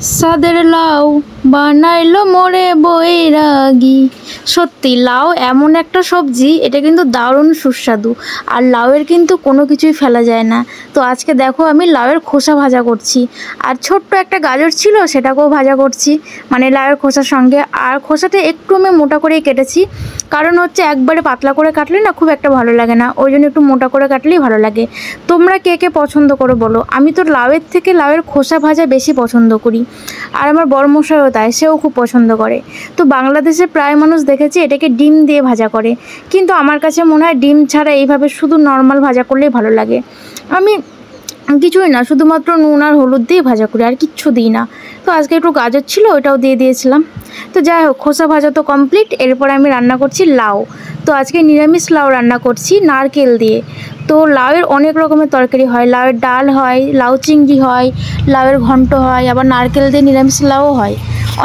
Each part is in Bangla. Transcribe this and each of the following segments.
সাদের লাউ বানাইলো মোরে বৈরাগী। সত্যি লাউ এমন একটা সবজি, এটা কিন্তু দারুণ সুস্বাদু। আর লাউয়ের কিন্তু কোনো কিছুই ফেলা যায় না। তো আজকে দেখো আমি লাউয়ের খোসা ভাজা করছি, আর ছোট্ট একটা গাজর ছিল সেটাকেও ভাজা করছি, মানে লাউয়ের খোসার সঙ্গে। আর খোসাটা একটু আমি মোটা করেই কেটেছি, কারণ হচ্ছে একবারে পাতলা করে কাটলে না খুব একটা ভালো লাগে না, ওই জন্য একটু মোটা করে কাটলেই ভালো লাগে। তোমরা কে কে পছন্দ করো বলো? আমি তো লাউয়ের থেকে লাউয়ের খোসা ভাজা বেশি পছন্দ করি, আর আমার বড়মশাইও তাই, সেও খুব পছন্দ করে। তো বাংলাদেশে প্রায় মানুষ দেখেছি এটাকে ডিম দিয়ে ভাজা করে, কিন্তু আমার কাছে মনে হয় ডিম ছাড়া এইভাবে শুধু নর্মাল ভাজা করলেই ভালো লাগে। আমি কিছুই না, শুধুমাত্র নুন আর হলুদ দিয়ে ভাজা করি, আর কিচ্ছু দিই না। তো আজকে একটু গাজর ছিল, ওটাও দিয়ে দিয়েছিলাম। তো যাই হোক, খোসা ভাজা তো কমপ্লিট। এরপর আমি রান্না করছি লাউ। তো আজকে নিরামিষ লাউ রান্না করছি নারকেল দিয়ে। তো লাউয়ের অনেক রকমের তরকারি হয়, লাউয়ের ডাল হয়, লাউ চিংড়ি হয়, লাউয়ের ঘন্ট হয়, আবার নারকেল দিয়ে নিরামিষ লাউ হয়।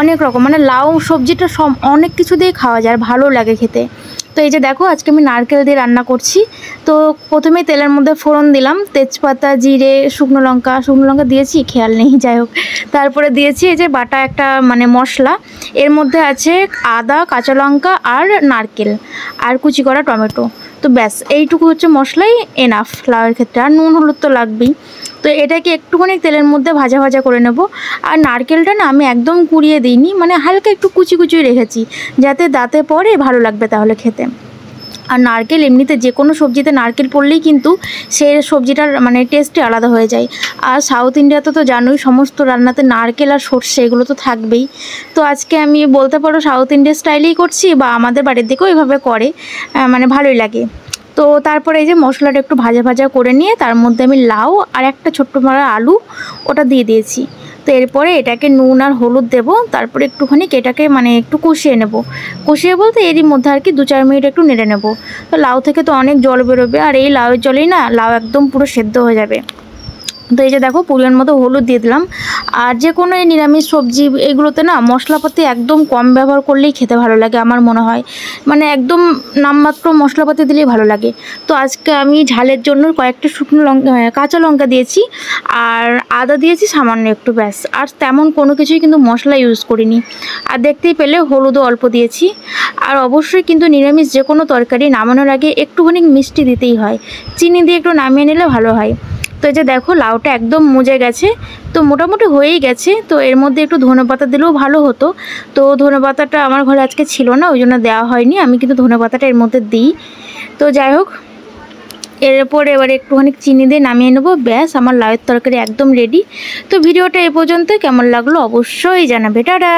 অনেক রকম, মানে লাউ সবজিটা সব অনেক কিছু দিয়ে খাওয়া যায়, ভালো লাগে খেতে। তো এই যে দেখো, আজকে আমি নারকেল দিয়ে রান্না করছি। তো প্রথমে তেলের মধ্যে ফোড়ন দিলাম, তেজপাতা, জিরে, শুকনো লঙ্কা দিয়েছি খেয়াল নেই, যাই হোক। তারপরে দিয়েছি এই যে বাটা একটা মানে মশলা, এর মধ্যে আছে আদা, কাঁচা লঙ্কা আর নারকেল, আর কুচি করা টমেটো। তো ব্যাস এইটুকু হচ্ছে মশলাই এনাফ লাউয়ের ক্ষেত্রে। আর নুন হলুদ তো লাগবেই। তো এটাকে একটুখানি তেলের মধ্যে ভাজা ভাজা করে নেব। আর নারকেলটা না আমি একদম কুড়িয়ে দিইনি, মানে হালকা একটু কুচি কুচি রেখেছি, যাতে দাঁতে পড়ে ভালো লাগবে তাহলে খেতে। আর নারকেল এমনিতে যে কোনো সবজিতে নারকেল পড়লেই কিন্তু সেই সবজিটার মানে টেস্টই আলাদা হয়ে যায়। আর সাউথ ইন্ডিয়াতে তো জানোই, সমস্ত রান্নাতে নারকেল আর সর্ষে এগুলো তো থাকবেই। তো আজকে আমি বলতে পারো সাউথ ইন্ডিয়া স্টাইলেই করছি, বা আমাদের বাড়ির দিকেও এভাবে করে, মানে ভালোই লাগে। তো তারপরে এই যে মশলাটা একটু ভাজা ভাজা করে নিয়ে তার মধ্যে আমি লাউ আর একটা ছোট্ট মারা আলু ওটা দিয়ে দিয়েছি। তো এরপরে এটাকে নুন আর হলুদ দেব, তারপরে একটুখানি এটাকে মানে একটু কষিয়ে নেব। কষিয়ে বলতে এরই মধ্যে আর কি 2-4 মিনিট একটু নেড়ে নেব। তো লাউ থেকে তো অনেক জল বেরোবে, আর এই লাউয়ের জলেই না লাউ একদম পুরো সেদ্ধ হয়ে যাবে। তো এই যে দেখো, পরিমাণ মতো হলুদ দিয়ে দিলাম। আর যে কোনো এই নিরামিষ সবজি এগুলোতে না মশলাপাতি একদম কম ব্যবহার করলেই খেতে ভালো লাগে আমার মনে হয়, মানে একদম নামমাত্র মশলাপাতি দিলেই ভালো লাগে। তো আজকে আমি ঝালের জন্য কয়েকটা শুকনো লঙ্কা, কাঁচা লঙ্কা দিয়েছি, আর আদা দিয়েছি সামান্য একটু, ব্যাস। আর তেমন কোনো কিছুই কিন্তু মশলা ইউজ করিনি। আর দেখতেই পেলে হলুদও অল্প দিয়েছি। আর অবশ্যই কিন্তু নিরামিষ যে কোনো তরকারি নামানোর আগে একটুখানি মিষ্টি দিতেই হয়, চিনি দিয়ে একটু নামিয়ে নিলে ভালো হয়। তো এই যে দেখো, লাউটা একদম মজে গেছে, তো মোটামুটি হয়েই গেছে। তো এর মধ্যে একটু ধনেপাতা দিলেও ভালো হতো, তো ধনেপাতাটা আমার ঘরে আজকে ছিল না, ওই জন্য দেওয়া হয়নি। আমি কিন্তু ধনেপাতাটা এর মধ্যে দিই। তো যাই হোক, এরপর এবারে একটুখানি চিনি দিয়ে নামিয়ে নেবো, ব্যাস আমার লাউয়ের তরকারি একদম রেডি। তো ভিডিওটা এ পর্যন্ত, কেমন লাগলো অবশ্যই জানাবে। টাটা।